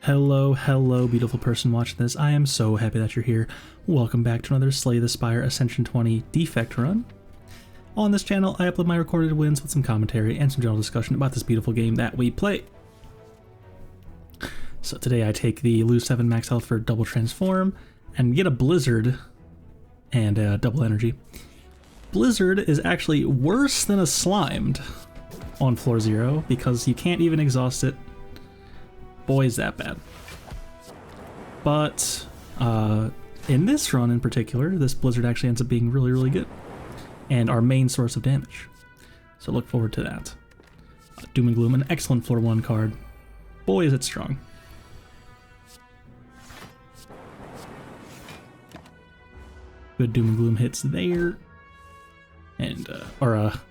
Hello, beautiful person watching this. I am so happy that you're here. Welcome back to another Slay the Spire Ascension 20 Defect run. On this channel, I upload my recorded wins with some commentary and some general discussion about this beautiful game that we play. So today I take the lose 7 max health for double transform and get a blizzard and double energy. Blizzard is actually worse than a slimed on floor 0 because you can't even exhaust it. Boy, is that bad. But in this run in particular, this blizzard actually ends up being really good and our main source of damage. So look forward to that. Doom and Gloom, an excellent floor 1 card. Boy, is it strong. Good Doom and Gloom hits there. And,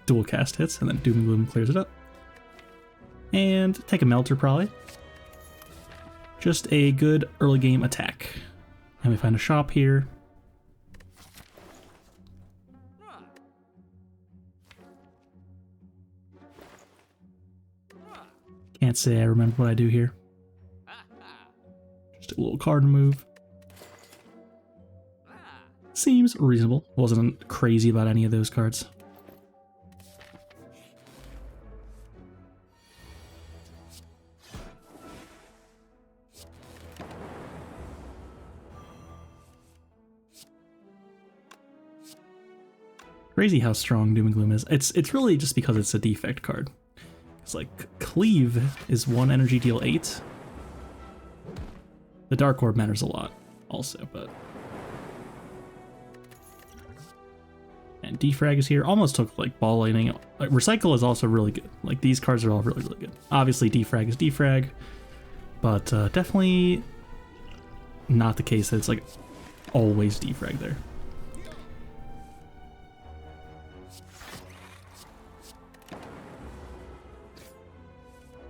dual cast hits, and then Doom and Gloom clears it up. And take a Melter, probably. Just a good early game attack. And we find a shop here. Can't say I remember what I do here. Just a little card move. Seems reasonable. Wasn't crazy about any of those cards. Crazy how strong Doom and Gloom is. It's really just because it's a defect card. It's like Cleave is 1 energy deal 8. The Dark Orb matters a lot also, but and Defrag is here. Almost took like Ball Lightning. Like, Recycle is also really good. Like these cards are all really good. Obviously Defrag is Defrag, but definitely not the case that it's like always Defrag there.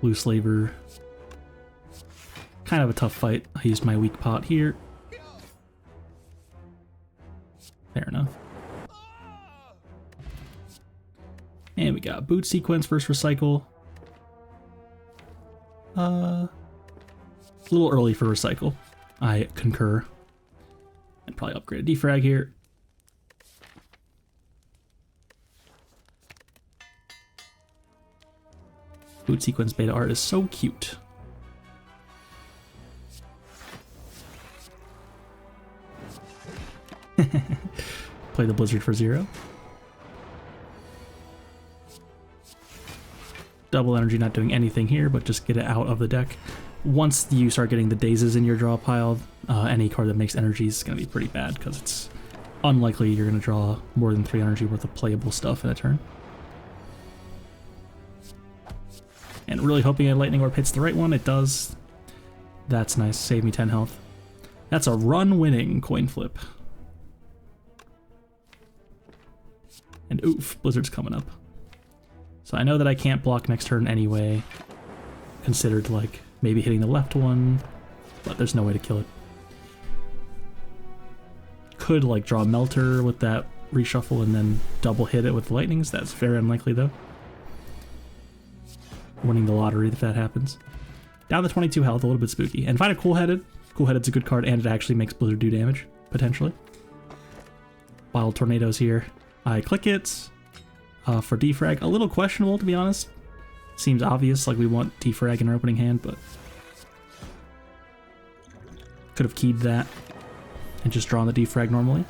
Blue Slaver. Kind of a tough fight. I used my weak pot here. Fair enough. And we got Boot Sequence versus Recycle. A little early for Recycle. I concur. And probably upgrade a Defrag here. Boot Sequence beta art is so cute. Play the Blizzard for 0. Double energy not doing anything here, but just get it out of the deck. Once you start getting the dazes in your draw pile, any card that makes energy is going to be pretty bad because it's unlikely you're going to draw more than 3 energy worth of playable stuff in a turn. And really hoping a Lightning Orb hits the right one. It does. That's nice. Save me 10 health. That's a run-winning coin flip. And oof, Blizzard's coming up. So I know that I can't block next turn anyway. Considered like maybe hitting the left one, but there's no way to kill it. Could like draw a Melter with that reshuffle and then double hit it with Lightnings. That's very unlikely though. Winning the lottery if that happens. Down to 22 health, a little bit spooky. And find a Cool-Headed. Cool-Headed's a good card, and it actually makes Blizzard do damage, potentially. Wild Tornadoes here. I click it for Defrag. A little questionable, to be honest. Seems obvious, like we want Defrag in our opening hand, but could have keyed that and just drawn the Defrag normally.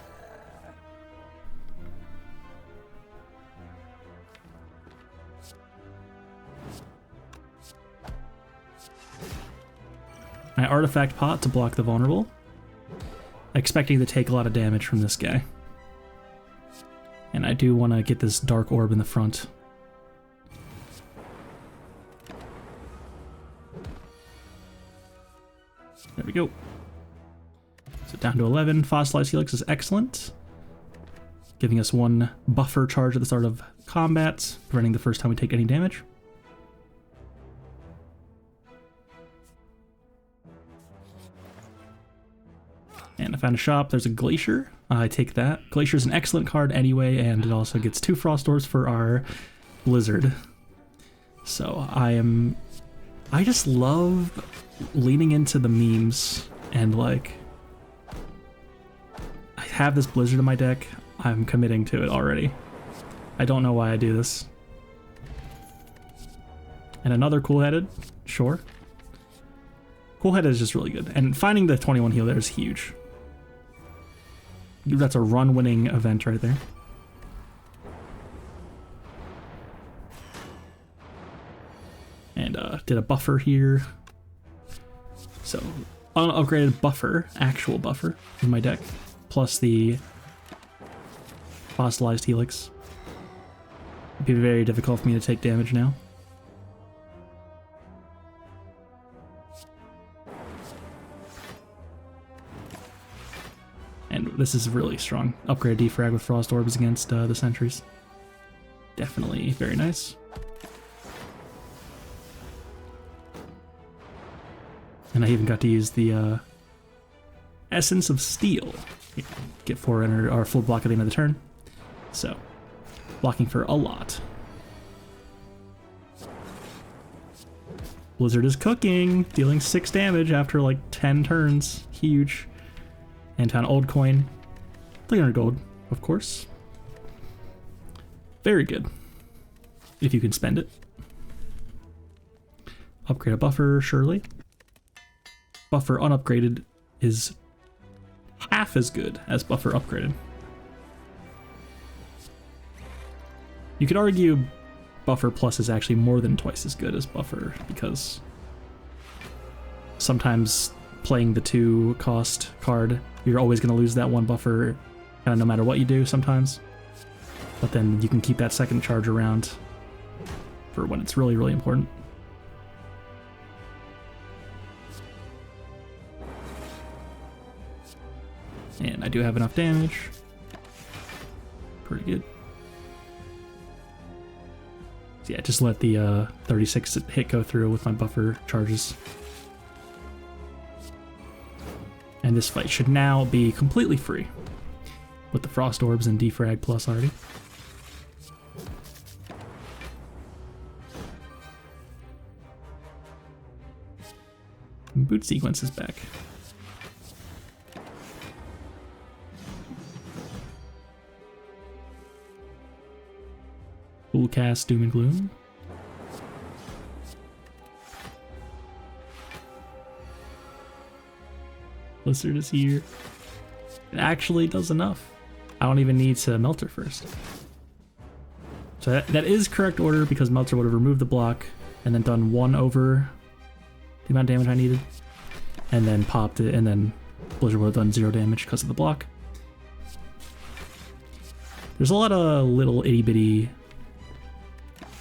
My Artifact Pot to block the vulnerable. Expecting to take a lot of damage from this guy. And I do want to get this Dark Orb in the front. There we go. So down to 11. Fossilized Helix is excellent. Giving us 1 buffer charge at the start of combat, preventing the first time we take any damage. And I found a shop. There's a Glacier. I take that. Glacier's an excellent card anyway, and it also gets 2 Frost Orbs for our Blizzard. So I am I just love leaning into the memes and like, I have this Blizzard in my deck. I'm committing to it already. I don't know why I do this. And another cool-headed, sure. Cool-headed is just really good. And finding the 21 heal there is huge. That's a run-winning event right there. And did a buffer here. So, unupgraded buffer, actual buffer in my deck, plus the fossilized helix. It'd be very difficult for me to take damage now. And this is really strong. Upgrade defrag with frost orbs against the sentries. Definitely very nice. And I even got to use the Essence of Steel. Get 4 or full block at the end of the turn. So, blocking for a lot. Blizzard is cooking, dealing 6 damage after like 10 turns. Huge. And an old coin. 300 gold, of course. Very good. If you can spend it. Upgrade a buffer, surely. Buffer unupgraded is half as good as buffer upgraded. You could argue buffer plus is actually more than twice as good as buffer, because sometimes playing the 2 cost card, you're always going to lose that 1 buffer kind of no matter what you do sometimes. But then you can keep that second charge around for when it's really, really important. And I do have enough damage. Pretty good. So yeah, just let the 36 hit go through with my buffer charges. And this fight should now be completely free with the frost orbs and defrag plus already. And boot sequence is back. Full cast Doom and Gloom. Blizzard is here. It actually does enough. I don't even need to Melter first. So that is correct order, because Melter would have removed the block and then done 1 over the amount of damage I needed. And then popped it, and then Blizzard would have done 0 damage because of the block. There's a lot of little itty bitty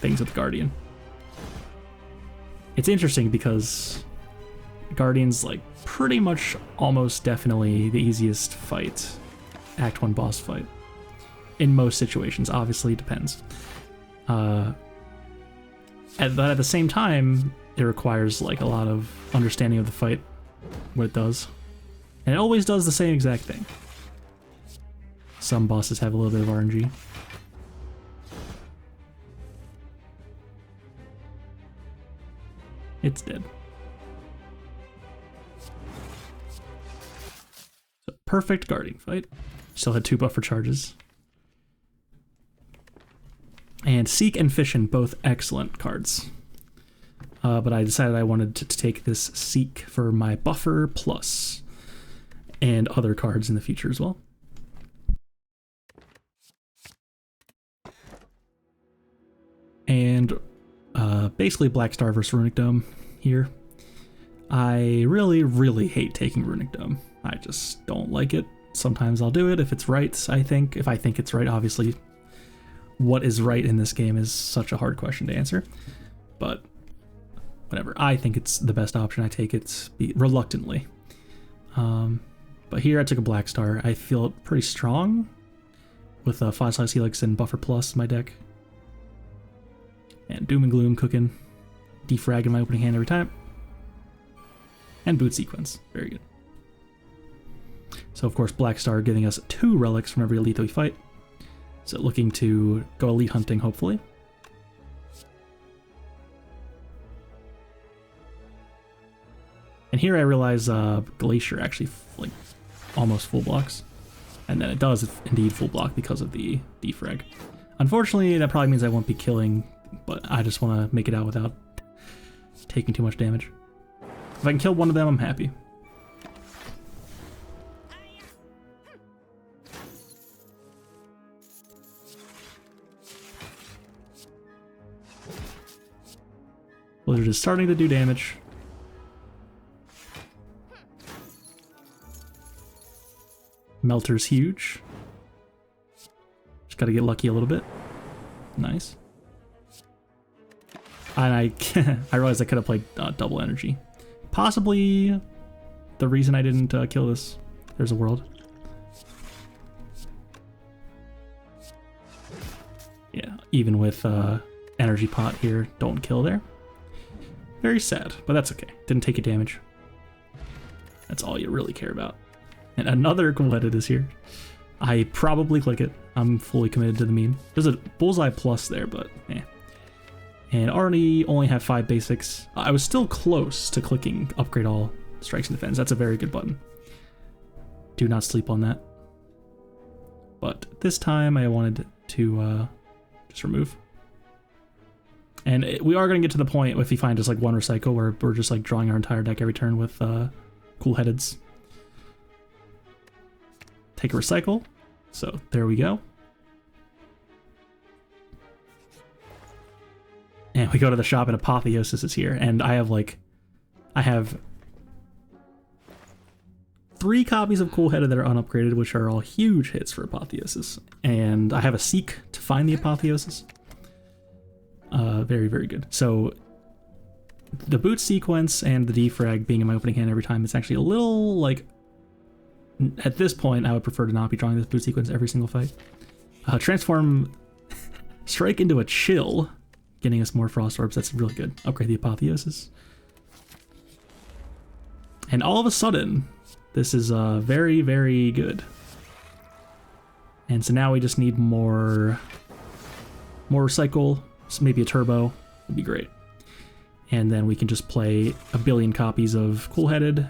things with Guardian. It's interesting because Guardian's like pretty much almost definitely the easiest fight, Act 1 boss fight. In most situations, obviously depends. But at the same time, it requires like a lot of understanding of the fight, what it does. And it always does the same exact thing. Some bosses have a little bit of RNG. It's dead. So, perfect Guardian fight. Still had 2 buffer charges. And Seek and Fission, both excellent cards. But I decided I wanted to take this Seek for my buffer plus and other cards in the future as well. And basically Black Star versus Runic Dome here. I really, really hate taking Runic Dome. I just don't like it. Sometimes I'll do it if it's right, I think. If I think it's right, obviously. What is right in this game is such a hard question to answer. But whatever. I think it's the best option. I take it reluctantly. But here I took a Black Star. I feel it pretty strong with Fossilized Helix and Buffer Plus in my deck. And Doom and Gloom cooking. Defrag in my opening hand every time. And Boot Sequence. Very good. So of course Black Star giving us 2 relics from every elite that we fight. So looking to go elite hunting, hopefully. And here I realize Glacier actually like almost full blocks. And then it does indeed full block because of the defrag. Unfortunately, that probably means I won't be killing, but I just want to make it out without taking too much damage. If I can kill one of them, I'm happy. Blizzard is starting to do damage. Melter's huge. Just gotta get lucky a little bit. Nice. And I realized I could have played double energy. Possibly the reason I didn't kill this. There's a world. Yeah, even with energy pot here, don't kill there. Very sad, but that's okay. Didn't take a damage. That's all you really care about. And another cool-headed is here. I probably click it. I'm fully committed to the meme. There's a bullseye plus there, but eh. And already only have 5 basics. I was still close to clicking upgrade all strikes and defense. That's a very good button. Do not sleep on that. But this time I wanted to just remove. And we are going to get to the point if we find just like one recycle where we're just like drawing our entire deck every turn with cool headeds. Take a recycle. So there we go. And we go to the shop and Apotheosis is here. And I have 3 copies of Cool Headed that are unupgraded, which are all huge hits for Apotheosis. And I have a Seek to find the Apotheosis. Very, very good. So the boot sequence and the defrag being in my opening hand every time, it's actually a little like, at this point, I would prefer to not be drawing this boot sequence every single fight. Transform Strike into a Chill, getting us more Frost Orbs. That's really good. Upgrade the Apotheosis. And all of a sudden, this is very, very good. And so now we just need more recycle. So maybe a turbo would be great. And then we can just play a billion copies of Cool Headed,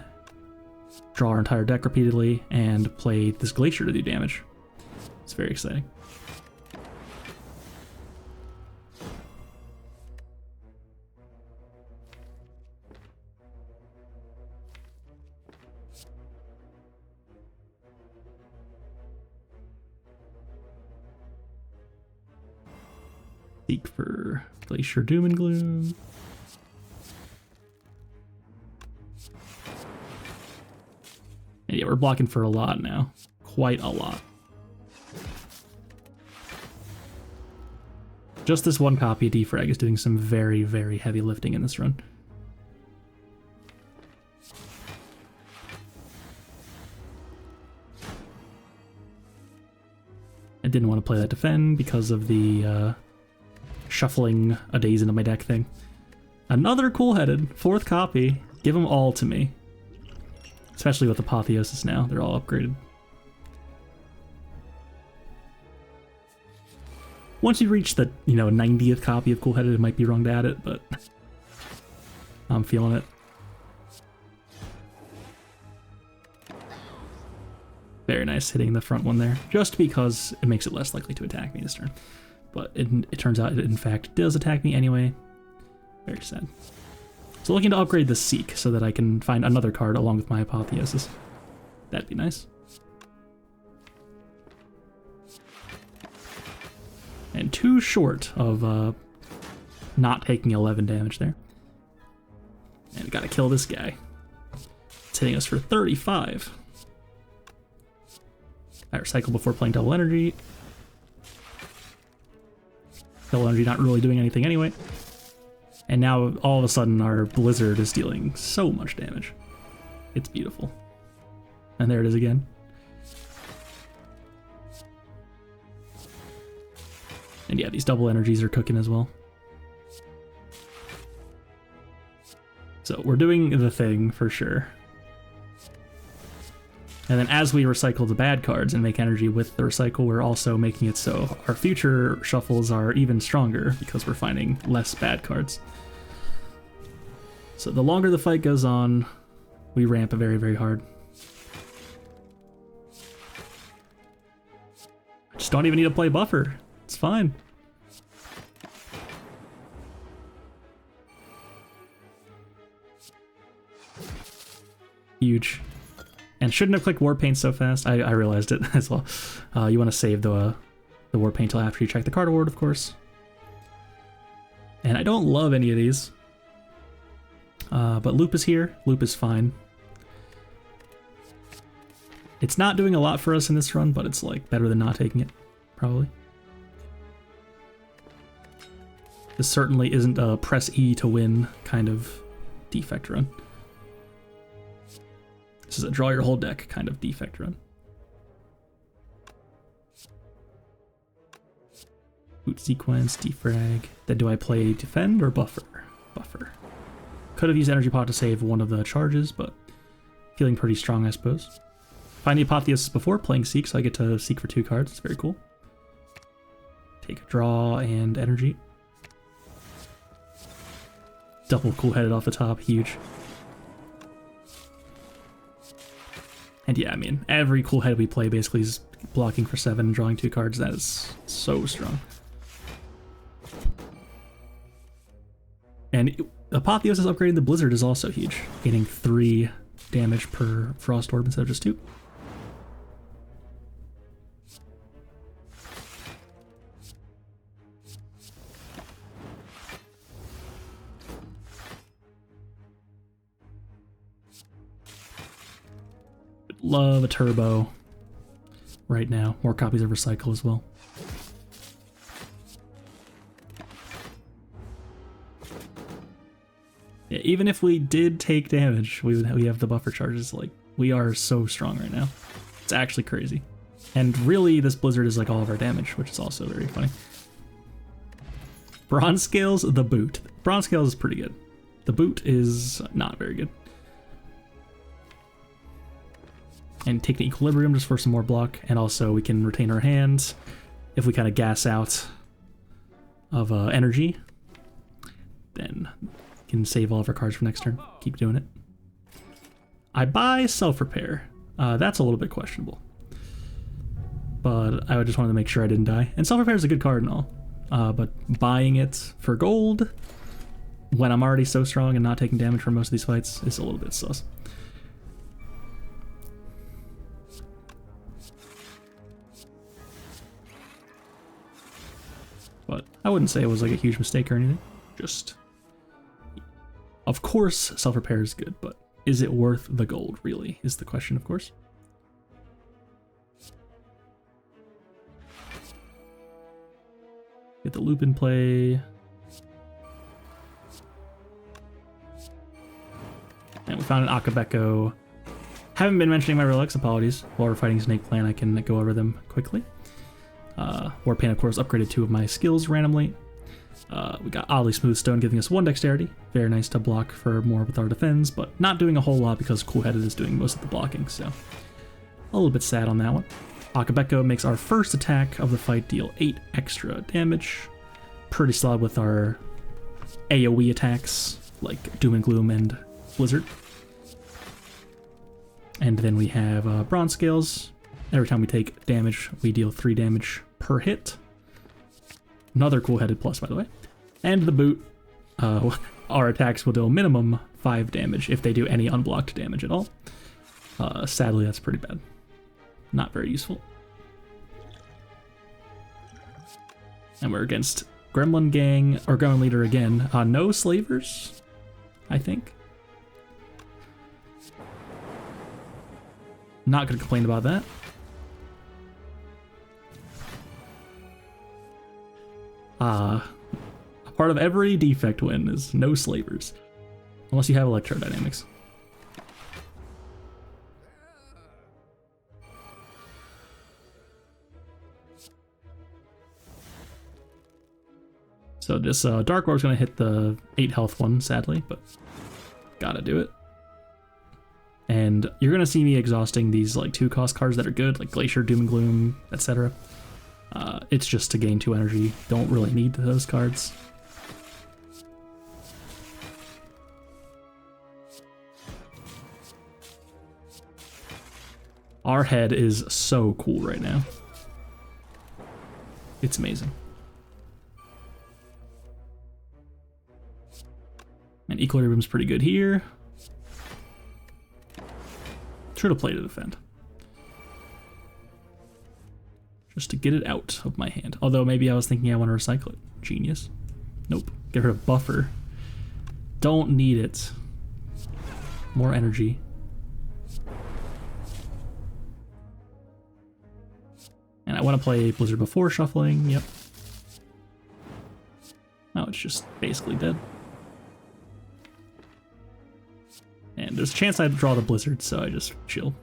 draw our entire deck repeatedly, and play this Glacier to do damage. It's very exciting. Seek for Glacier Doom and Gloom. And yeah, we're blocking for a lot now. Quite a lot. Just this one copy of Defrag is doing some very, very heavy lifting in this run. I didn't want to play that defend because of the shuffling a days into my deck thing. Another cool-headed, 4th copy. Give them all to me. Especially with Apotheosis now, they're all upgraded. Once you reach the, 90th copy of cool-headed, it might be wrong to add it, but I'm feeling it. Very nice hitting the front one there, just because it makes it less likely to attack me this turn. But it turns out it in fact does attack me anyway. Very sad. So looking to upgrade the Seek so that I can find another card along with my Apotheosis. That'd be nice. And too short of not taking 11 damage there. And gotta kill this guy. It's hitting us for 35. I recycle before playing double energy. Double energy not really doing anything anyway. And now all of a sudden our Blizzard is dealing so much damage. It's beautiful. And there it is again. And yeah, these double energies are cooking as well. So we're doing the thing for sure. And then as we recycle the bad cards and make energy with the recycle, we're also making it so our future shuffles are even stronger because we're finding less bad cards. So the longer the fight goes on, We ramp very, very hard. I just don't even need to play buffer. It's fine. Huge. And shouldn't have clicked War Paint so fast. I realized it as well. You want to save the War Paint till after you check the card award, of course. And I don't love any of these. But Loop is here. Loop is fine. It's not doing a lot for us in this run, but it's like better than not taking it, probably. This certainly isn't a press E to win kind of defect run. This is a draw your whole deck kind of defect run. Boot sequence, defrag. Then do I play defend or buffer? Buffer. Could have used energy pot to save one of the charges, but feeling pretty strong, I suppose. Find the Apotheosis before playing Seek, so I get to Seek for 2 cards. It's very cool. Take a draw and energy. Double cool-headed off the top, huge. And yeah, I mean, every cool head we play basically is blocking for 7 and drawing 2 cards. That is so strong. And Apotheosis upgrading the Blizzard is also huge, gaining 3 damage per Frost Orb instead of just 2. Love a turbo right now. More copies of Recycle as well. Yeah, even if we did take damage, we have the buffer charges. Like, we are so strong right now. It's actually crazy. And really, this Blizzard is like all of our damage, which is also very funny. Bronze Scales, the boot. Bronze Scales is pretty good. The boot is not very good. And take the Equilibrium just for some more block, and also we can retain our hands if we kind of gas out of energy. Then we can save all of our cards for next turn. Keep doing it. I buy Self-Repair. That's a little bit questionable, but I just wanted to make sure I didn't die. And Self-Repair is a good card and all, but buying it for gold when I'm already so strong and not taking damage from most of these fights is a little bit sus. But I wouldn't say it was like a huge mistake or anything. Just, of course, Self-Repair is good, but is it worth the gold, really, is the question, of course. Get the loop in play. And we found an Akabeko. Haven't been mentioning my relics, apologies. While we're fighting Snake Plant, I can go over them quickly. War Paint, of course, upgraded 2 of my skills randomly. We got Oddly Smooth Stone giving us 1 dexterity. Very nice to block for more with our defense, but not doing a whole lot because Cool Headed is doing most of the blocking, so a little bit sad on that one. Akabeko makes our first attack of the fight deal 8 extra damage. Pretty solid with our AoE attacks, like Doom and Gloom and Blizzard. And then we have Bronze Scales. Every time we take damage, we deal 3 damage per hit. Another cool-headed plus, by the way. And the boot, our attacks will deal minimum 5 damage if they do any unblocked damage at all. Sadly, that's pretty bad. Not very useful. And we're against Gremlin Gang, or Gremlin Leader again. No Slavers, I think. Not gonna complain about that. A part of every defect win is no Slavers. Unless you have Electrodynamics. So this Dark Orb's gonna hit the 8 health one, sadly, but gotta do it. And you're gonna see me exhausting these like 2-cost cards that are good, like Glacier, Doom and Gloom, etc. It's just to gain 2 energy. Don't really need those cards. Our head is so cool right now. It's amazing. And Equilibrium's pretty good here. Should have played to defend. Just to get it out of my hand. Although maybe I was thinking I want to recycle it. Genius. Nope. Get rid of buffer. Don't need it. More energy. And I want to play Blizzard before shuffling. Yep. Now it's just basically dead. And there's a chance I'd draw the Blizzard, so I just chill.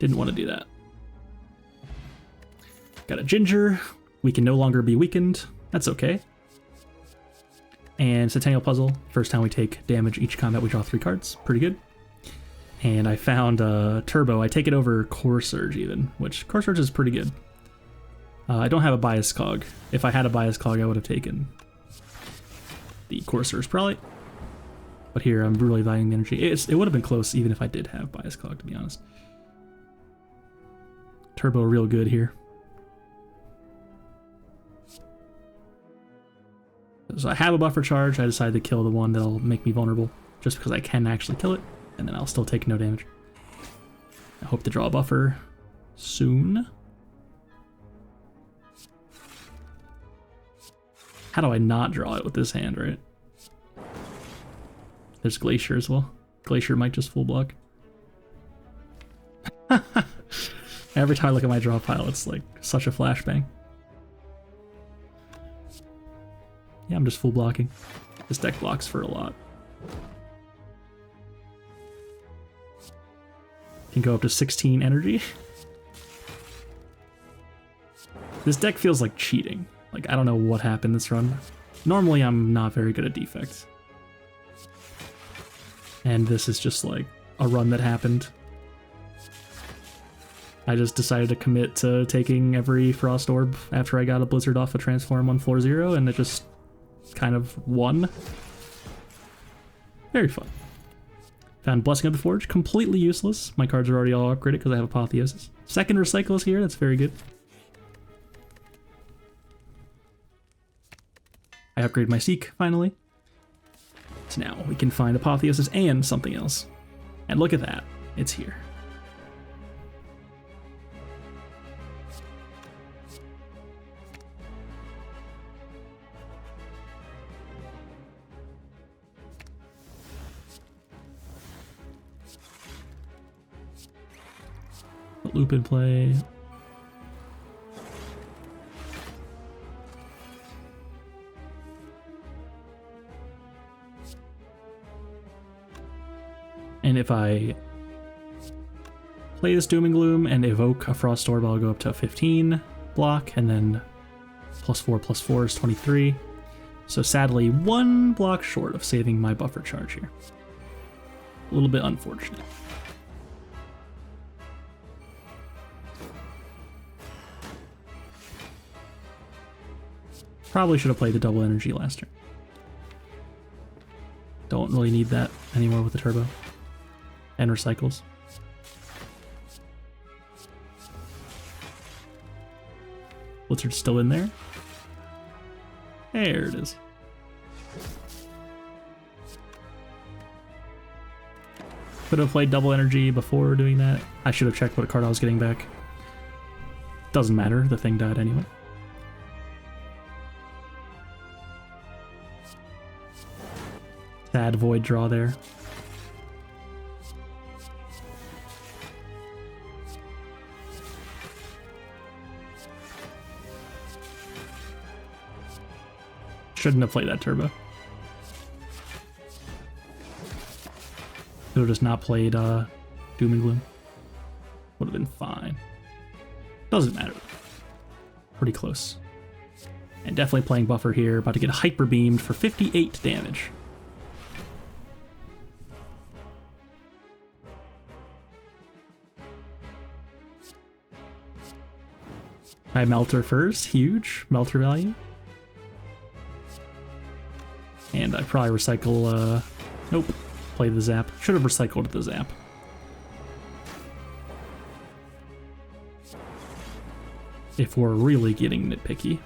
Didn't want to do that. Got a Ginger. We can no longer be weakened. That's okay. And Centennial Puzzle. First time we take damage each combat, we draw 3 cards. Pretty good. And I found Turbo. I take it over Core Surge even, which Core Surge is pretty good. I don't have a Bias Cog. If I had a Bias Cog, I would have taken the Core Surge probably. But here, I'm really valuing the energy. It would have been close even if I did have Bias Cog, to be honest. Turbo real good here. So I have a buffer charge. I decided to kill the one that'll make me vulnerable, just because I can actually kill it, and then I'll still take no damage. I hope to draw a buffer soon. How do I not draw it with this hand, right? There's Glacier as well. Glacier might just full block. Every time I look at my draw pile, it's like such a flashbang. Yeah, I'm just full blocking. This deck blocks for a lot. Can go up to 16 energy. This deck feels like cheating. Like, I don't know what happened this run. Normally, I'm not very good at Defect. And this is just like a run that happened. I just decided to commit to taking every Frost Orb after I got a Blizzard off a Transform on floor 0, and it just kind of won. Very fun. Found Blessing of the Forge, completely useless. My cards are already all upgraded because I have Apotheosis. Second Recycle is here, that's very good. I upgrade my Seek, finally. So now we can find Apotheosis and something else. And look at that, it's here. Loop in play. And if I play this Doom and Gloom and evoke a Frost Orb, I'll go up to a 15 block, and then +4/+4 is 23. So sadly, 1 block short of saving my buffer charge here. A little bit unfortunate. Probably should have played the double energy last turn. Don't really need that anymore with the turbo. And recycles. Blizzard's still in there. There it is. Could have played double energy before doing that. I should have checked what card I was getting back. Doesn't matter, the thing died anyway. Sad void draw there. Shouldn't have played that turbo. Could have just not played Doom and Gloom. Would have been fine. Doesn't matter. Pretty close. And definitely playing buffer here. About to get hyper beamed for 58 damage. I Melter first, huge Melter value. And I probably recycle, nope, play the Zap. Should have recycled the Zap. if we're really getting nitpicky.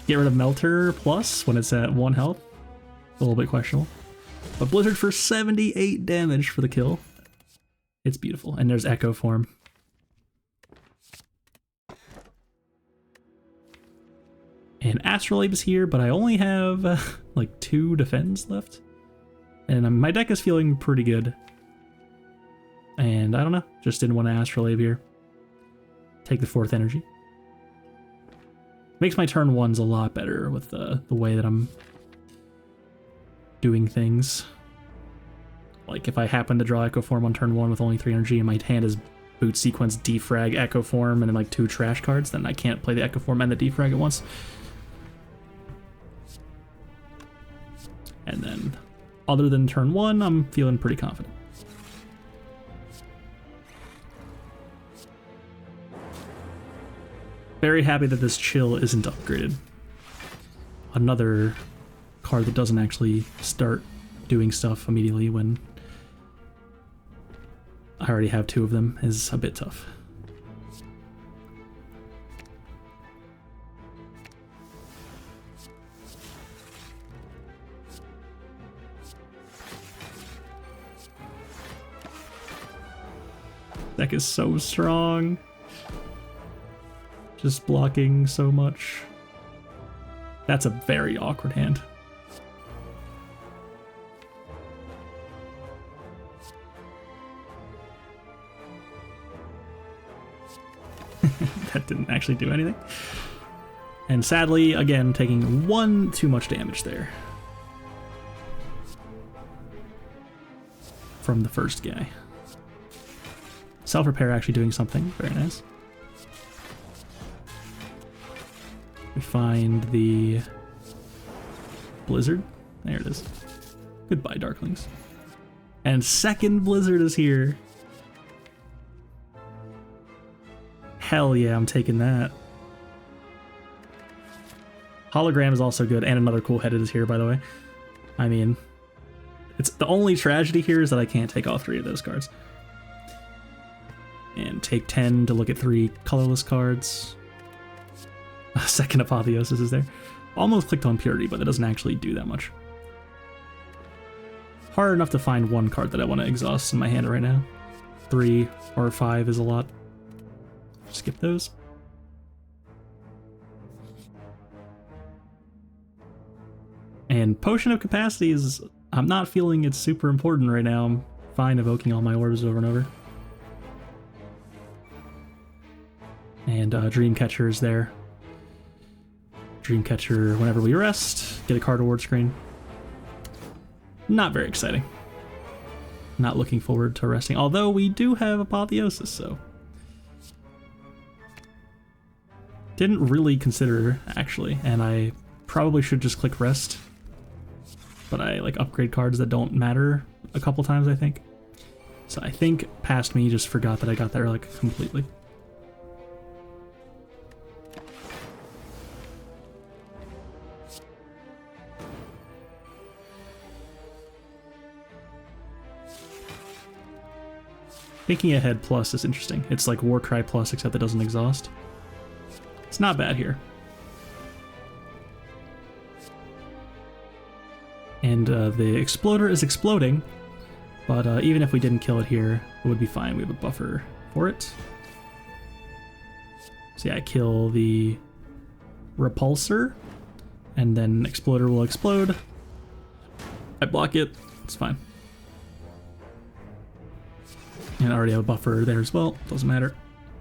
Get rid of Melter Plus when it's at 1 health. A little bit questionable. But Blizzard for 78 damage for the kill. It's beautiful. And there's Echo Form. And Astrolabe is here, but I only have like 2 defends left. And my deck is feeling pretty good. And I don't know, just didn't want to Astrolabe here. Take the 4th energy. Makes my turn 1s a lot better with the way that I'm doing things. Like if I happen to draw Echo Form on turn 1 with only 3 energy and my hand is Boot Sequence, Defrag, Echo Form, and then like 2 trash cards, then I can't play the Echo Form and the Defrag at once. And then, other than turn 1, I'm feeling pretty confident. Very happy that this Chill isn't upgraded. Another card that doesn't actually start doing stuff immediately when I already have 2 of them is a bit tough. Deck is so strong. Just blocking so much. That's a very awkward hand. That didn't actually do anything. And sadly, again, taking 1 too much damage there. From the first guy. Self-repair actually doing something. Very nice. We find the Blizzard. There it is. Goodbye, Darklings. And second Blizzard is here. Hell yeah, I'm taking that. Hologram is also good, and another cool headed is here, by the way. I mean, it's the only tragedy here is that I can't take all 3 of those cards. And take 10 to look at 3 colorless cards. A second Apotheosis is there. Almost clicked on Purity, but that doesn't actually do that much. Hard enough to find 1 card that I want to exhaust in my hand right now. 3 or 5 is a lot. Skip those. And Potion of Capacity is... I'm not feeling it's super important right now. I'm fine evoking all my orbs over and over. And Dreamcatcher is there. Dreamcatcher, whenever we rest, get a card award screen. Not very exciting. Not looking forward to resting, although we do have Apotheosis, so... Didn't really consider, actually, and I probably should just click rest. But I like upgrade cards that don't matter a couple times, I think. So I think past me just forgot that I got there like completely. Thinking Ahead Plus is interesting. It's like Warcry Plus, except it doesn't exhaust. It's not bad here. And the Exploder is exploding, but even if we didn't kill it here, it would be fine. We have a buffer for it. So yeah, I kill the Repulsor, and then Exploder will explode. I block it, it's fine. And I already have a buffer there as well, doesn't matter.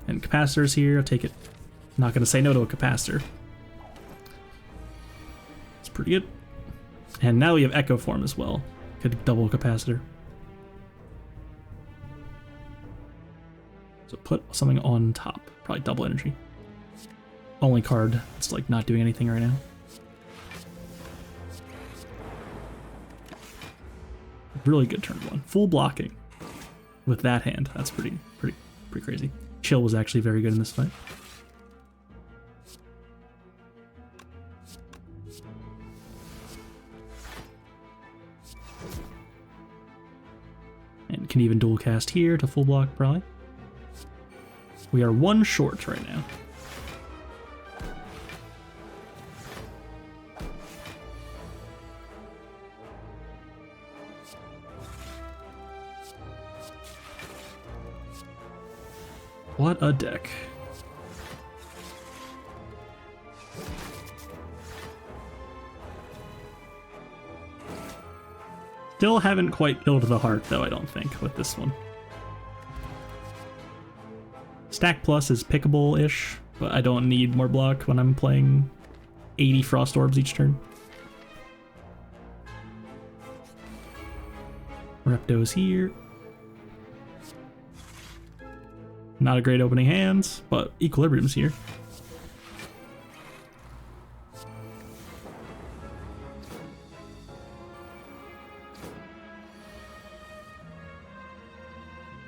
And Capacitor's here, I'll take it. I'm not gonna say no to a Capacitor. It's pretty good. And now we have Echo Form as well. Could double Capacitor. So put something on top, probably double energy. Only card that's like not doing anything right now. Really good turn 1. Full blocking with that hand. That's pretty crazy. Chill was actually very good in this fight. can even dual cast here to full block, probably. We are one short right now. What a deck. Still haven't quite killed the heart, though, I don't think, with this one. Stack Plus is pickable-ish, but I don't need more block when I'm playing 80 Frost Orbs each turn. Repto's here. Not a great opening hand, but Equilibrium's here.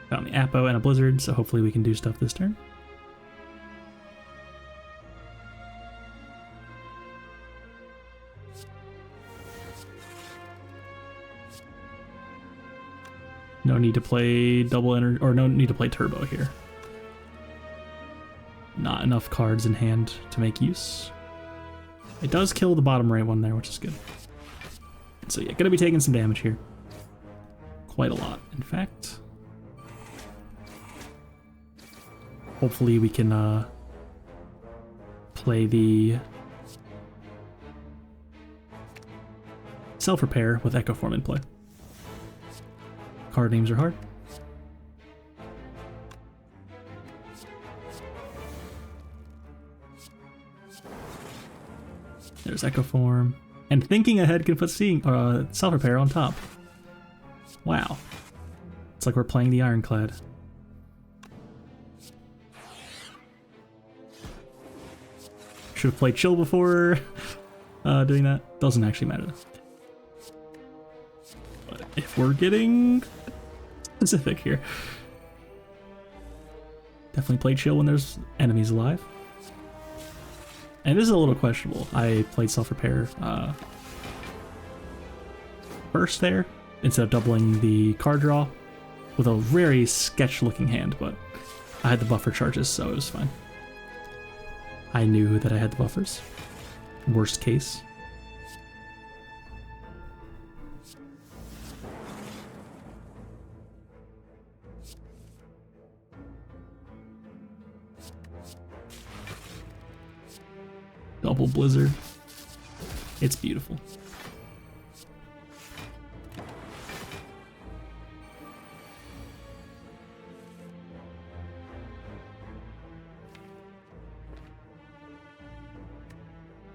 Found the Apo and a Blizzard, so hopefully we can do stuff this turn. No need to play double energy, or no need to play turbo here. Not enough cards in hand to make use. It does kill the bottom right one there, which is good. So yeah, gonna be taking some damage here. Quite a lot, in fact. Hopefully we can play the self-repair with Echo Form in play. Card names are hard. There's Echo Form. And thinking ahead can put self-repair on top. Wow. It's like we're playing the Ironclad. Should have played Chill before doing that. Doesn't actually matter though. But if we're getting specific here, definitely play Chill when there's enemies alive. And this is a little questionable. I played Self-Repair first there, instead of doubling the card draw, with a very sketch-looking hand, but I had the buffer charges, so it was fine. I knew that I had the buffers. Worst case. Double Blizzard. It's beautiful.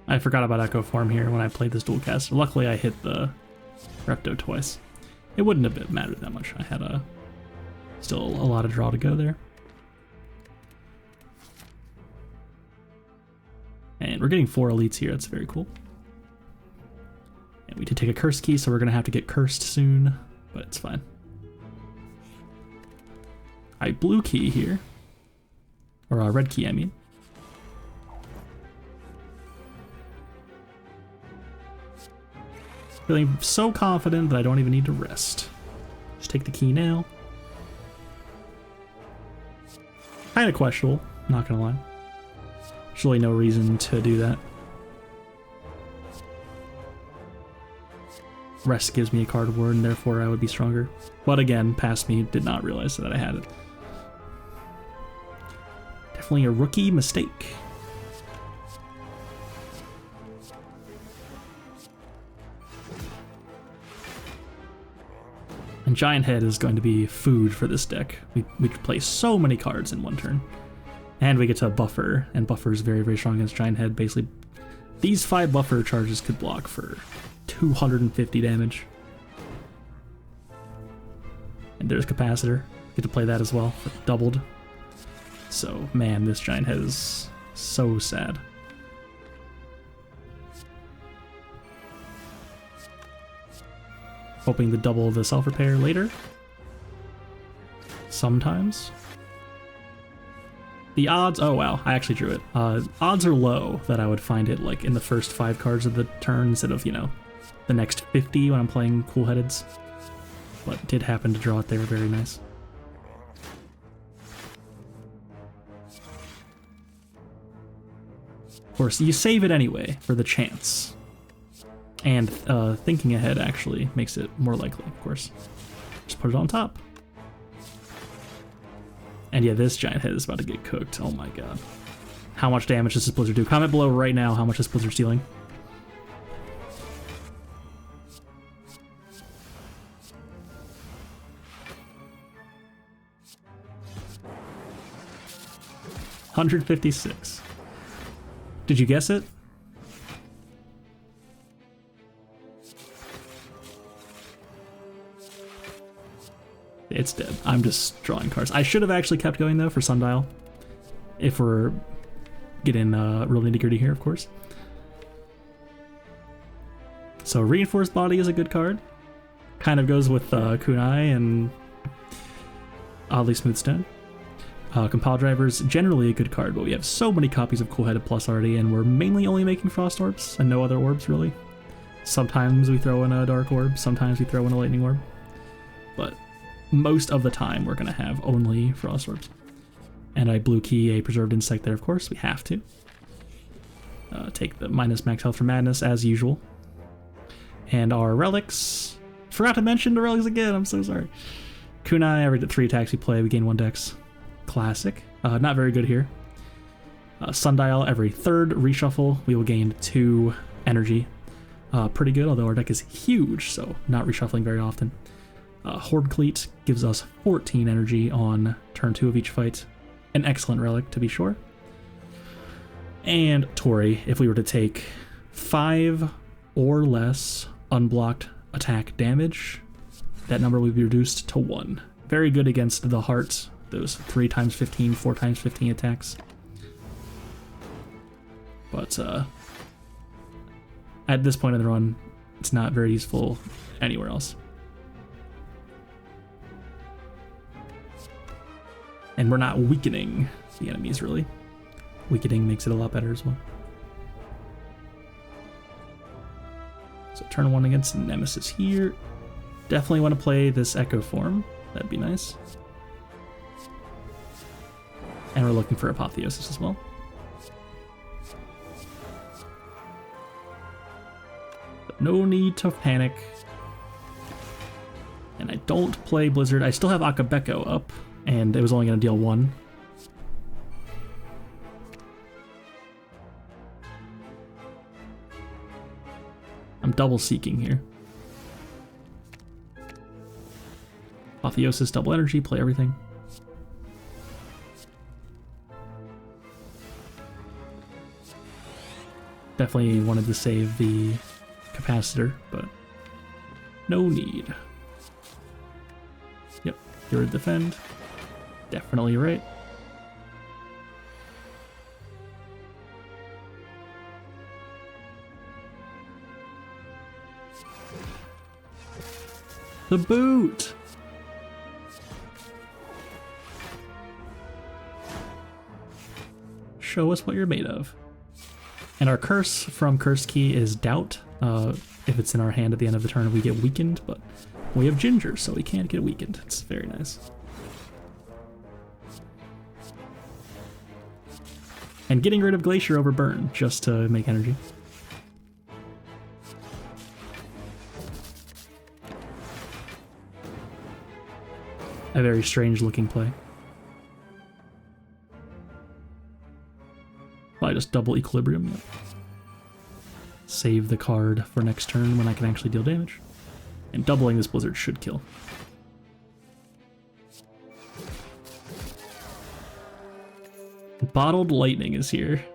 I forgot about Echo Form here when I played this dual caster. Luckily I hit the Repto twice. It wouldn't have mattered that much. I had still a lot of draw to go there. And we're getting 4 elites here, that's very cool. And we did take a curse key, so we're gonna have to get cursed soon, but it's fine. I blue key here. Or a red key, I mean. Feeling so confident that I don't even need to rest. Just take the key now. Kinda questionable, not gonna lie. There's really no reason to do that. Rest gives me a card ward, and therefore I would be stronger. But again, past me did not realize that I had it. Definitely a rookie mistake. And Giant Head is going to be food for this deck. We play so many cards in one turn. And we get to buffer, and buffer is very, very strong against Giant Head. Basically, these 5 buffer charges could block for 250 damage. And there's Capacitor. Get to play that as well, doubled. So, man, this Giant Head is so sad. Hoping to double the self-repair later. Sometimes. The odds, oh wow, I actually drew it. Odds are low that I would find it like in the first 5 cards of the turn instead of, you know, the next 50 when I'm playing cool-headeds. but did happen to draw it there. Very nice. Of course, you save it anyway for the chance. And thinking ahead actually makes it more likely, of course. Just put it on top. And yeah, this giant head is about to get cooked. Oh my god. How much damage does this Blizzard do? Comment below right now how much this Blizzard's dealing. $156. Did you guess it? It's dead. I'm just drawing cards. I should have actually kept going though for Sundial. If we're getting real nitty-gritty here, of course. So Reinforced Body is a good card. Kind of goes with Kunai and Oddly Smooth Stone. Compile Driver's generally a good card, but we have so many copies of Cool-Headed Plus already, and we're mainly only making Frost Orbs and no other orbs, really. Sometimes we throw in a Dark Orb, sometimes we throw in a Lightning Orb. But most of the time, we're going to have only Frost Orbs. And I blue key a Preserved Insect there, of course. We have to. Take the minus max health for Madness, as usual. And our Relics. Forgot to mention the Relics again, I'm so sorry. Kunai, every 3 attacks we play, we gain 1 dex. Classic. Not very good here. Sundial, every 3rd reshuffle, we will gain 2 energy. Pretty good, although our deck is huge, so not reshuffling very often. Horde Cleat gives us 14 energy on turn 2 of each fight. An excellent relic, to be sure. And Tori, if we were to take 5 or less unblocked attack damage, that number would be reduced to 1. Very good against the heart, those 3 times 15, 4 times 15 attacks. But at this point in the run, it's not very useful anywhere else. And we're not weakening the enemies, really. Weakening makes it a lot better as well. So turn 1 against Nemesis here. Definitely want to play this Echo form. That'd be nice. And we're looking for Apotheosis as well. But no need to panic. And I don't play Blizzard. I still have Akabeko up, and it was only going to deal 1. I'm double seeking here. Apotheosis, double energy, play everything. Definitely wanted to save the capacitor, but no need. Yep, you're a defend. Definitely right. The boot! Show us what you're made of. And our curse from Curse Key is Doubt. If it's in our hand at the end of the turn, we get weakened, but we have Ginger, so we can't get weakened. It's very nice. And getting rid of Glacier over Burn, just to make energy. A very strange looking play. Probably just double Equilibrium. Yep. Save the card for next turn when I can actually deal damage. And doubling this Blizzard should kill. Bottled Lightning is here.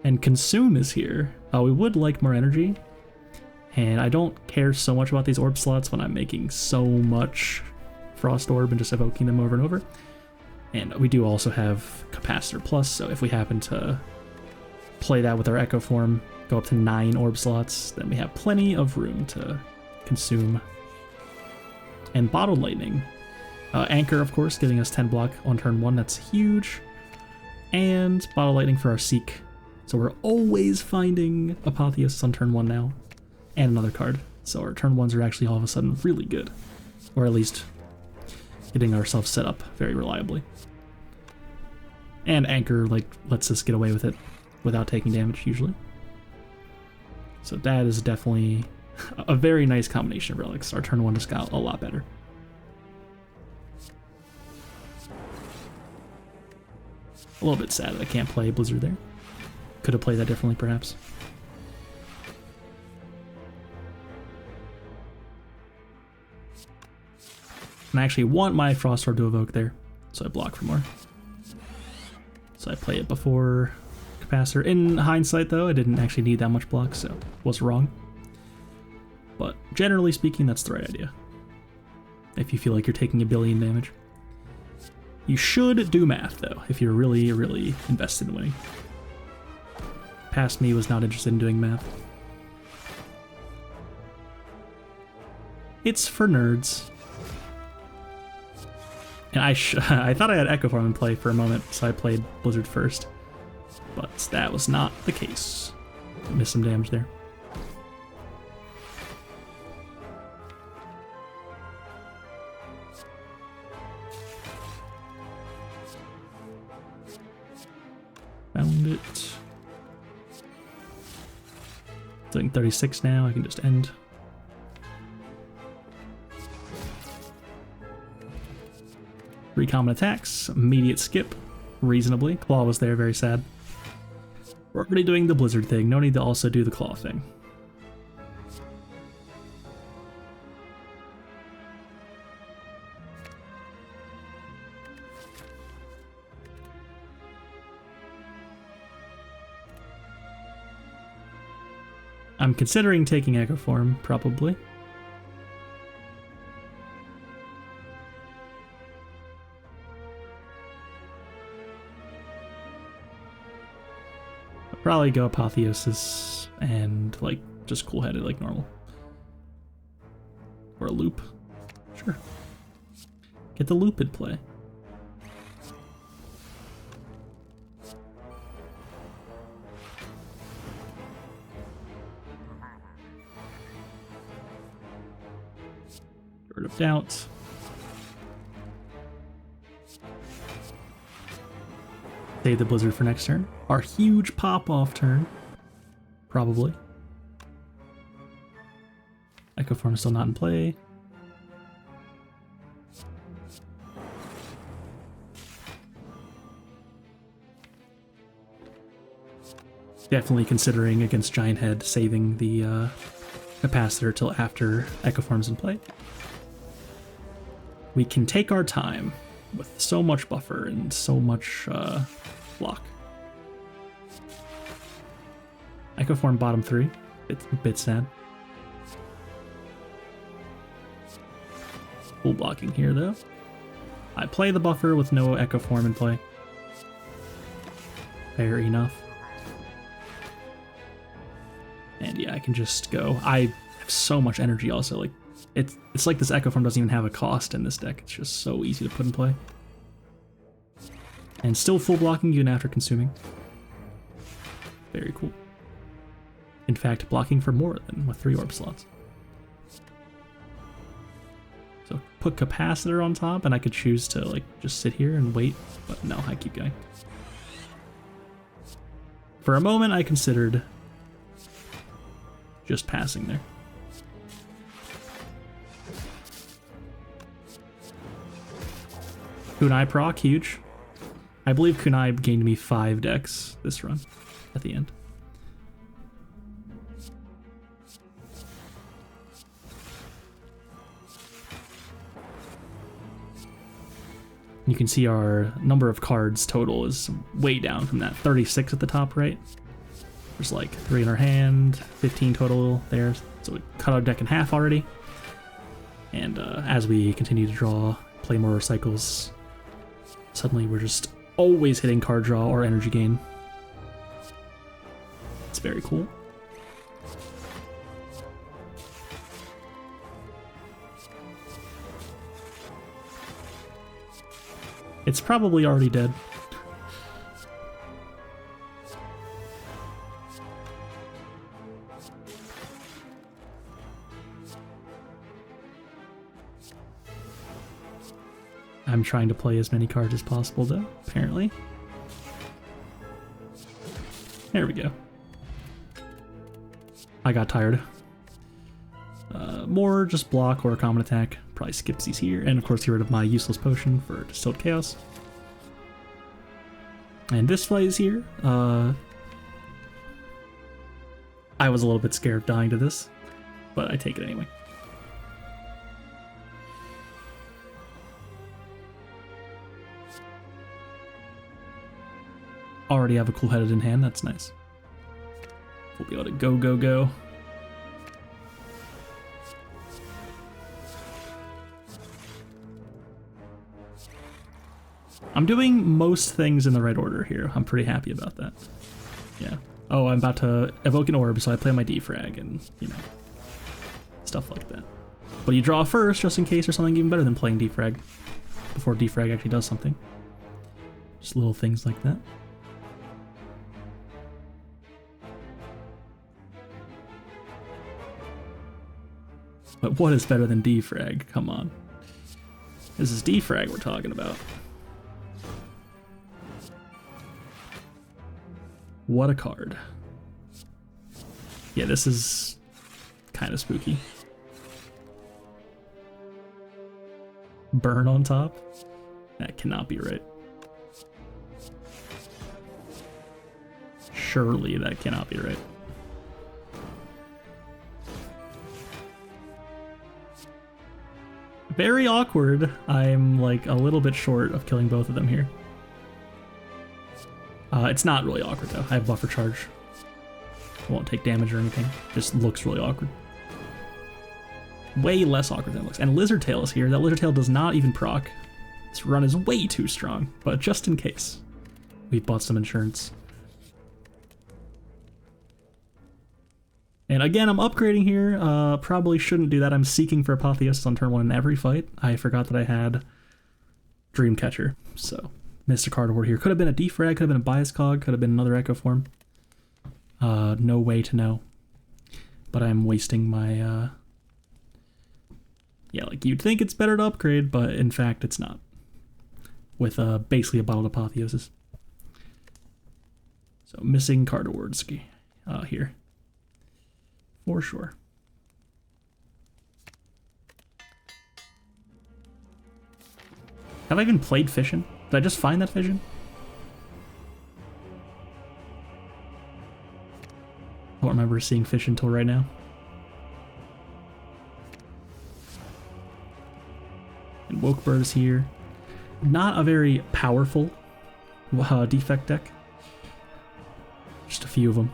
And Consume is here. We would like more energy. And I don't care so much about these orb slots when I'm making so much Frost Orb and just evoking them over and over. And we do also have Capacitor Plus, so if we happen to play that with our Echo form, go up to 9 orb slots, then we have plenty of room to consume. And Bottled Lightning. Anchor, of course, giving us 10 block on turn 1, that's huge. And Bottled Lightning for our Seek. So we're always finding Apotheosis on turn 1 now. And another card. So our turn ones are actually all of a sudden really good. Or at least getting ourselves set up very reliably. And Anchor, like, lets us get away with it without taking damage, usually. So that is definitely a very nice combination of relics. Our turn one just got a lot better. A little bit sad that I can't play Blizzard there. Could have played that differently, perhaps. And I actually want my Frost Orb to evoke there, so I block for more. So I play it before Capacitor. In hindsight, though, I didn't actually need that much block, so was wrong. But generally speaking, that's the right idea. If you feel like you're taking 1 billion damage. You should do math, though, if you're really, really invested in winning. Past me was not interested in doing math. It's for nerds. And I thought I had Echo Farm in play for a moment, so I played Blizzard first. But that was not the case. Missed some damage there. Found it. Doing 36 now, I can just end. Three common attacks, immediate skip, reasonably. Claw was there, very sad. We're already doing the Blizzard thing, no need to also do the Claw thing. I'm considering taking Echo Form, probably. I'll probably go Apotheosis and, like, just cool-headed like normal. Or a loop. Sure. Get the loop in play. Word of Doubt. Save the Blizzard for next turn. Our huge pop-off turn. Probably. Echo Form still not in play. Definitely considering against Giant Head saving the Capacitor till after Echo Form's in play. We can take our time with so much buffer and so much block. Echo Form bottom 3. It's a bit sad. Full blocking here, though. I play the buffer with no Echo Form in play. Fair enough. And yeah, I can just go. I have so much energy also, like, it's like this Echo Form doesn't even have a cost in this deck. It's just so easy to put in play. And still full blocking even after consuming. Very cool. In fact, blocking for more than with 3 orb slots. So put Capacitor on top and I could choose to like just sit here and wait, but no, I keep going. For a moment I considered just passing there. Kunai proc, huge. I believe Kunai gained me 5 decks this run at the end. You can see our number of cards total is way down from that 36 at the top right. There's like 3 in our hand, 15 total there. So we cut our deck in half already. And as we continue to draw, play more cycles, suddenly we're just always hitting card draw or energy gain. It's very cool. It's probably already dead. I'm trying to play as many cards as possible, though, apparently. There we go. I got tired. More just block or common attack. Probably skips these here. And of course, get rid of my useless potion for Distilled Chaos. And this plays here. I was a little bit scared of dying to this, but I take it anyway. Already have a cool-headed in hand, that's nice. We'll be able to go, go, go. I'm doing most things in the right order here. I'm pretty happy about that. Yeah. Oh, I'm about to evoke an orb, so I play my defrag and, you know, stuff like that. But you draw first, just in case there's something even better than playing defrag before defrag actually does something. Just little things like that. But what is better than defrag? Come on. This is defrag we're talking about. What a card. Yeah, this is kind of spooky. Burn on top? That cannot be right. Surely that cannot be right. Very awkward. I'm like a little bit short of killing both of them here. It's not really awkward though. I have buffer charge. I won't take damage or anything. Just looks really awkward. Way less awkward than it looks. And Lizard Tail is here. That Lizard Tail does not even proc. This run is way too strong, but just in case. We've bought some insurance. And again, I'm upgrading here. Probably shouldn't do that. I'm seeking for Apotheosis on turn 1 in every fight. I forgot that I had Dreamcatcher, so missed a card award here. Could have been a defrag, could have been a bias cog, could have been another echo form. No way to know. But I'm wasting my, yeah, like you'd think it's better to upgrade, but in fact it's not. With basically a bottled Apotheosis. So missing card awards here. For sure. Have I even played Fission? Did I just find that Fission? I don't remember seeing Fission until right now. And Wokebird is here. Not a very powerful Defect deck. Just a few of them.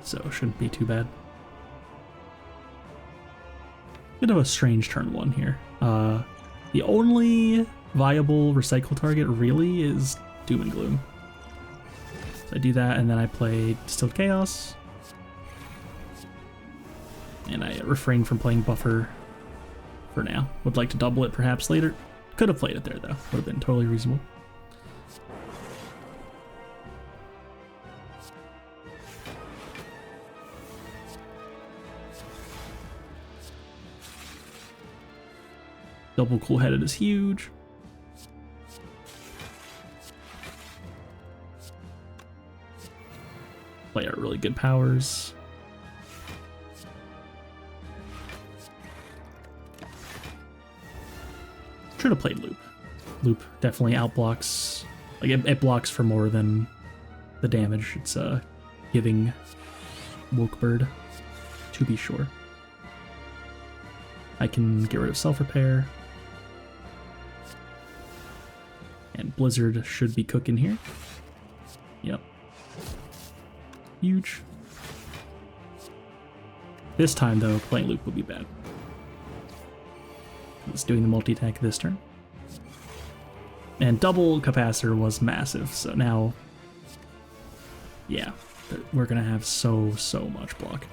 So shouldn't be too bad. Bit of a strange turn 1 here. The only viable recycle target really is Doom and Gloom. So I do that, and then I play Distilled Chaos. And I refrain from playing Buffer for now. Would like to double it perhaps later. Could have played it there though. Would have been totally reasonable. Double cool-headed is huge. Play our really good powers. Should have played Loop. Loop definitely outblocks. Like it blocks for more than the damage it's giving Wokebird, to be sure. I can get rid of self-repair. And Blizzard should be cooking here. Yep. Huge. This time, though, playing Loop would be bad. It's doing the multi-attack this turn. And double Capacitor was massive, so now... yeah, we're gonna have so much block.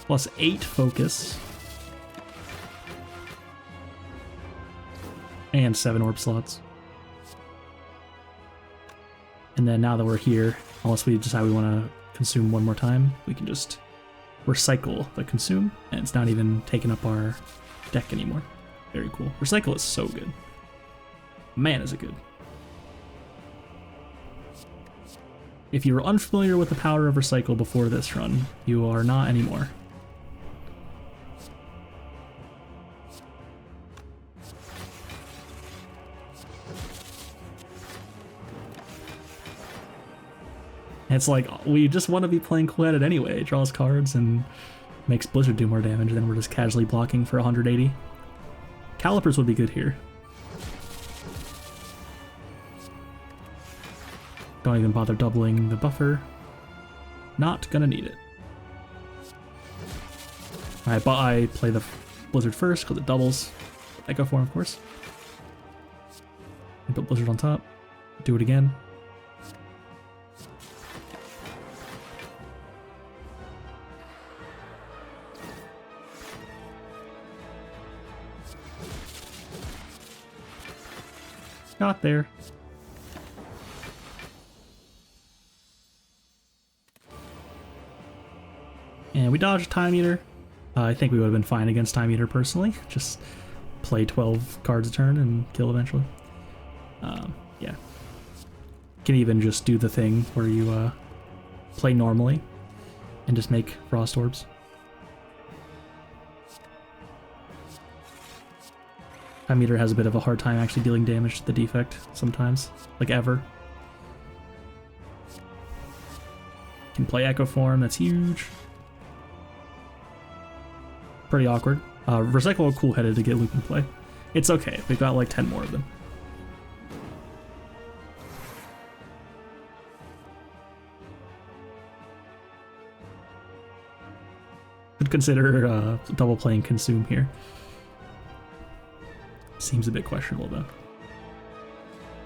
Plus 8 focus. And 7 orb slots. And then now that we're here, unless we decide we want to consume one more time, we can just Recycle the Consume, and it's not even taking up our deck anymore. Very cool. Recycle is so good. Man, is it good. If you were unfamiliar with the power of Recycle before this run, you are not anymore. It's like, we just want to be playing cool-headed anyway. It draws cards and makes Blizzard do more damage, and then we're just casually blocking for 180. Calipers would be good here. Don't even bother doubling the buffer. Not gonna need it. Alright, but I play the Blizzard first because it doubles. Echo Form, of course. And put Blizzard on top. Do it again. Got there. And we dodged Time Eater. I think we would have been fine against Time Eater personally. Just play 12 cards a turn and kill eventually. Yeah. Can even just do the thing where you play normally and just make Frost Orbs. Time Eater has a bit of a hard time actually dealing damage to the Defect sometimes, like ever. Can play Echo Form, that's huge. Pretty awkward. Recycle a cool-headed to get Loop in play. It's okay, we've got like 10 more of them. Could consider double playing Consume here. Seems a bit questionable though.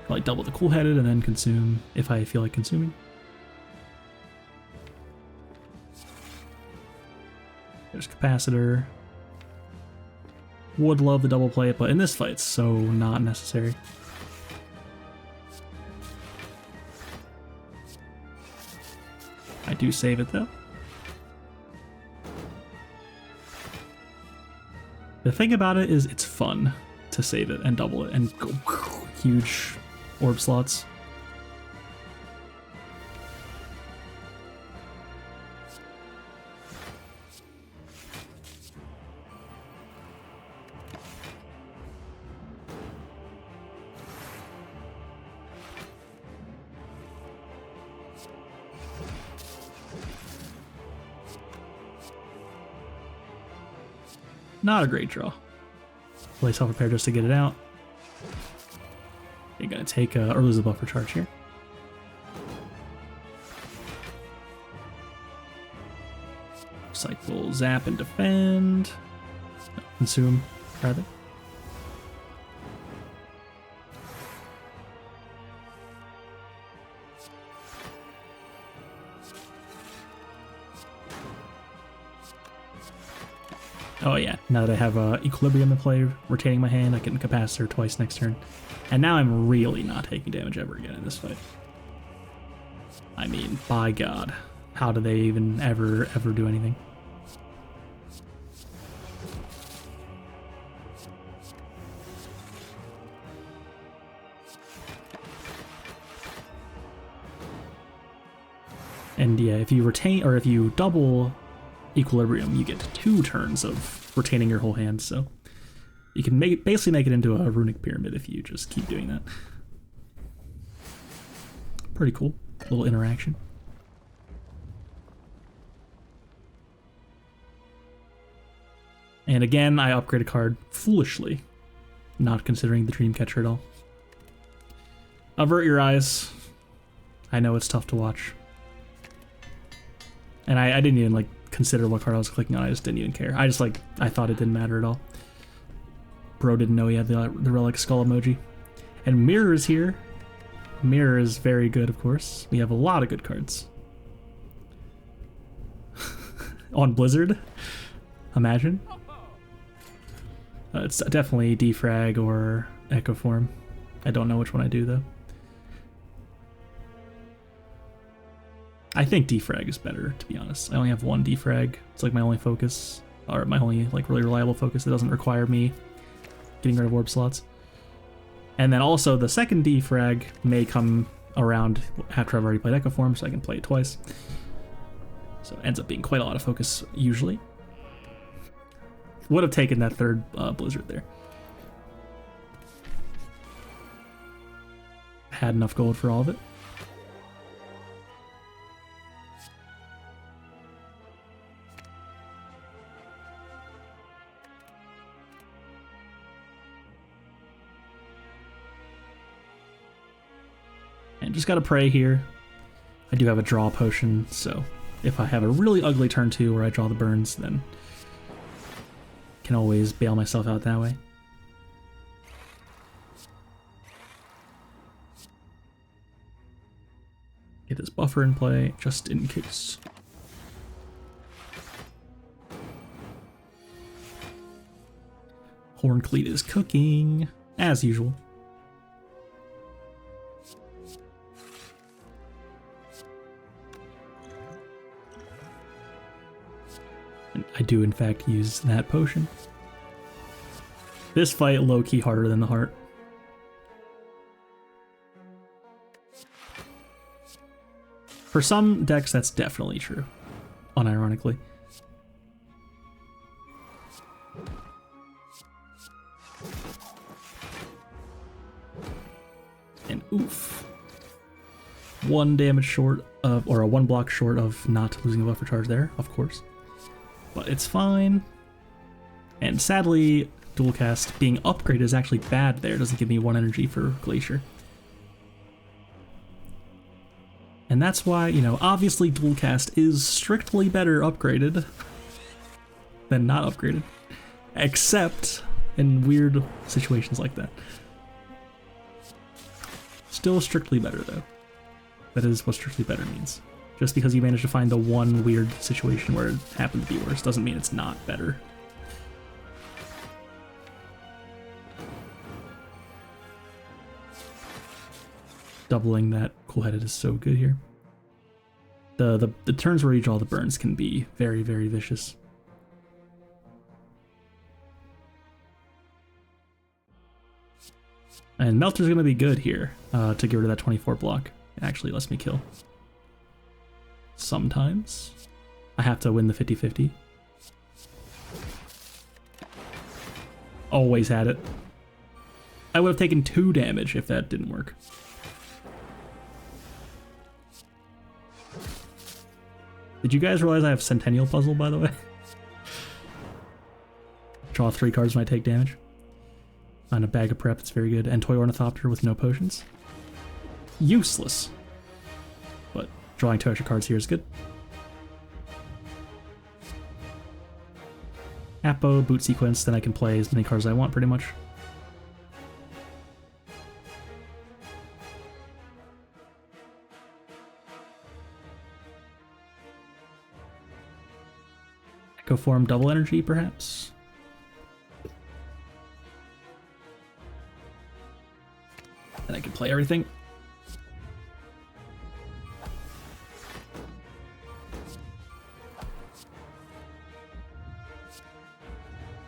Probably double the cool-headed and then Consume if I feel like consuming. There's Capacitor. Would love the double play it, but in this fight, it's so not necessary. I do save it though. The thing about it is it's fun to save it and double it and go huge orb slots. Not a great draw. Play self-repair just to get it out. You're gonna take or lose a buffer charge here. Cycle, zap, and defend. No, consume, rather. Oh yeah, now that I have Equilibrium in play, retaining my hand, I can Capacitor twice next turn. And now I'm really not taking damage ever again in this fight. I mean, by God, how do they even ever do anything? And yeah, if you retain, or if you double Equilibrium, you get 2 turns of retaining your whole hand, so you can basically make it into a runic pyramid if you just keep doing that. Pretty cool little interaction. And again, I upgrade a card foolishly, not considering the Dreamcatcher at all. Avert your eyes. I know it's tough to watch. And I didn't even like consider what card I was clicking on. I just didn't even care. I thought it didn't matter at all. Bro didn't know he had the relic skull emoji. And Mirror is here. Mirror is very good, of course. We have a lot of good cards. On Blizzard, imagine. It's definitely Defrag or Echo Form. I don't know which one I do though. I think defrag is better, to be honest. I only have one defrag. It's like my only focus, or my only like really reliable focus that doesn't require me getting rid of orb slots. And then also the second defrag may come around after I've already played Echo Form, so I can play it twice. So it ends up being quite a lot of focus usually. Would have taken that third Blizzard there. Had enough gold for all of it. And just gotta pray here. I do have a draw potion, so if I have a really ugly turn 2 where I draw the burns, then can always bail myself out that way. Get this buffer in play, just in case. Horncleat is cooking, as usual. And I do, in fact, use that potion. This fight, low-key harder than the heart. For some decks, that's definitely true, unironically. And oof. 1 damage short of, or a 1 block short of not losing a buffer charge there, of course. But it's fine. And sadly, dual cast being upgraded is actually bad there. It doesn't give me 1 energy for Glacier. And that's why, you know, obviously dual cast is strictly better upgraded than not upgraded. Except in weird situations like that. Still strictly better though. That is what strictly better means. Just because you managed to find the one weird situation where it happened to be worse doesn't mean it's not better. Doubling that cool-headed is so good here. The turns where you draw the burns can be very, very vicious. And Melter's gonna be good here to get rid of that 24 block. It actually lets me kill. Sometimes. I have to win the 50-50. Always had it. I would have taken 2 damage if that didn't work. Did you guys realize I have Centennial Puzzle, by the way? Draw 3 cards when I take damage. On a bag of prep, it's very good. And Toy Ornithopter with no potions. Useless. But drawing 2 extra cards here is good. Apo, Boot Sequence, then I can play as many cards as I want, pretty much. Echo Form double energy, perhaps? And I can play everything.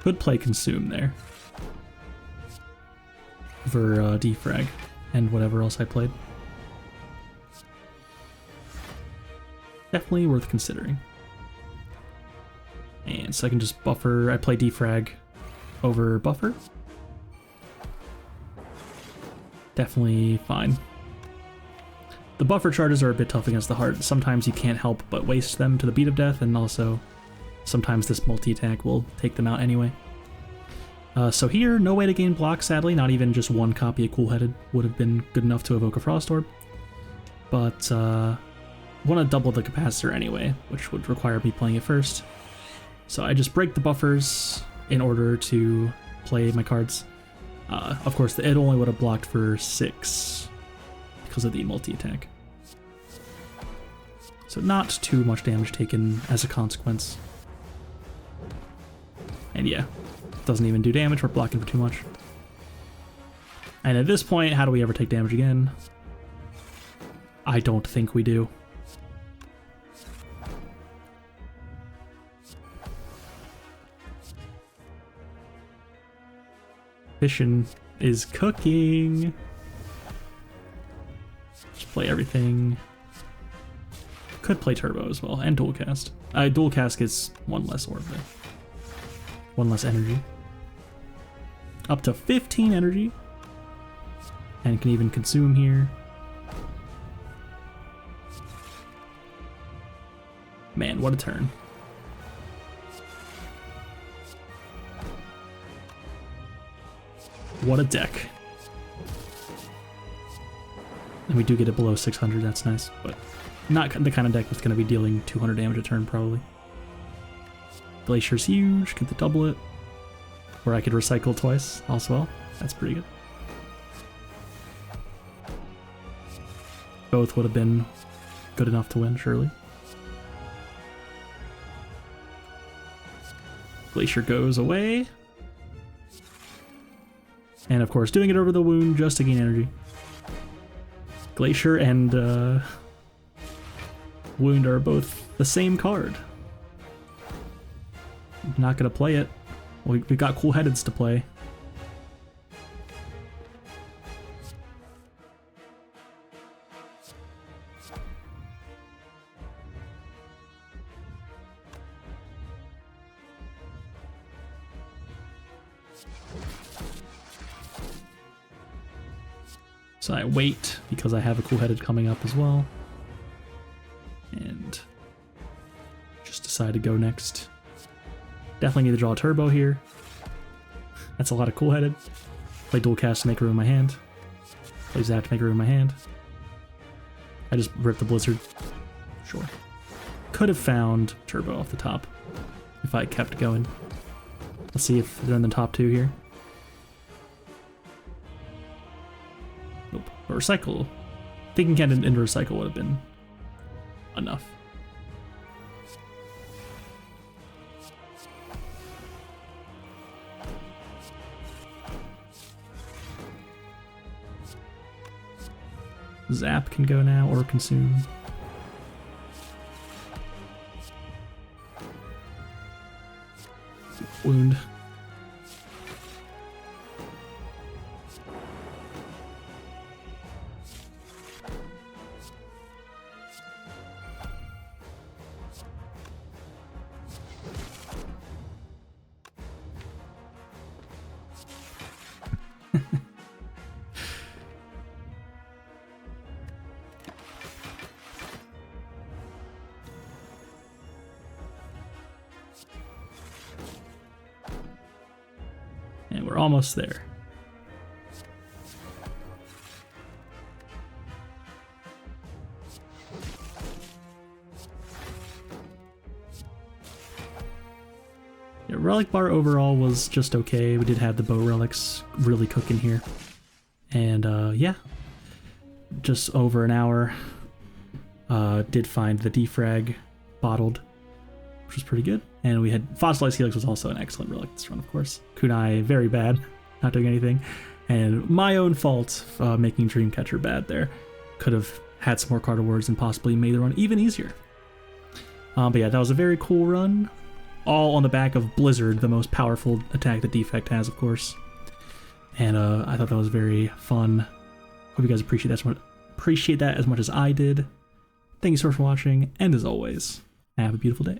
Could play Consume there. For defrag and whatever else I played. Definitely worth considering. And so I can just buffer. I play defrag over buffer. Definitely fine. The buffer charges are a bit tough against the heart. Sometimes you can't help but waste them to the beat of death, and also sometimes this multi-attack will take them out anyway. So here, no way to gain block, sadly. Not even just 1 copy of Cool-Headed would have been good enough to evoke a Frost Orb. But want to double the capacitor anyway, which would require me playing it first. So I just break the buffers in order to play my cards. Of course, it only would have blocked for 6 because of the multi-attack. So not too much damage taken as a consequence. And yeah, doesn't even do damage, we're blocking for too much. And at this point, how do we ever take damage again? I don't think we do. Vision is cooking. Just play everything. Could play Turbo as well, and Dual Cast. Dual Cast gets one less orb there. One less energy. Up to 15 energy. And can even consume here. Man, what a turn. What a deck. And we do get it below 600, that's nice, but not the kind of deck that's going to be dealing 200 damage a turn, probably. Glacier's huge, get the doublet. Or I could recycle twice, also well. That's pretty good. Both would have been good enough to win, surely. Glacier goes away. And of course, doing it over the wound just to gain energy. Glacier and Wound are both the same card. Not gonna play it. We've got Cool Headeds to play. So I wait because I have a Cool Headed coming up as well. And just decide to go next. Definitely need to draw a Turbo here. That's a lot of Cool Headed. Play Dual Cast to make room in my hand. Play Zap to make room in my hand. I just ripped the Blizzard. Sure. Could have found Turbo off the top if I kept going. Let's see if they're in the top two here. Nope. But Recycle. Thinking Cannon into Recycle would have been enough. Zap can go now, or consume. Wound. And we're almost there. Yeah, Relic Bar overall was just okay. We did have the bow relics really cooking here. And yeah, just over an hour. Did find the defrag bottled, which was pretty good. And we had Fossilized Helix was also an excellent relic this run, of course. Kunai, very bad, not doing anything. And my own fault making Dreamcatcher bad there. Could have had some more card awards and possibly made the run even easier. But yeah, that was a very cool run. All on the back of Blizzard, the most powerful attack that Defect has, of course. And I thought that was very fun. Hope you guys appreciate that as much as I did. Thank you so much for watching, and as always, have a beautiful day.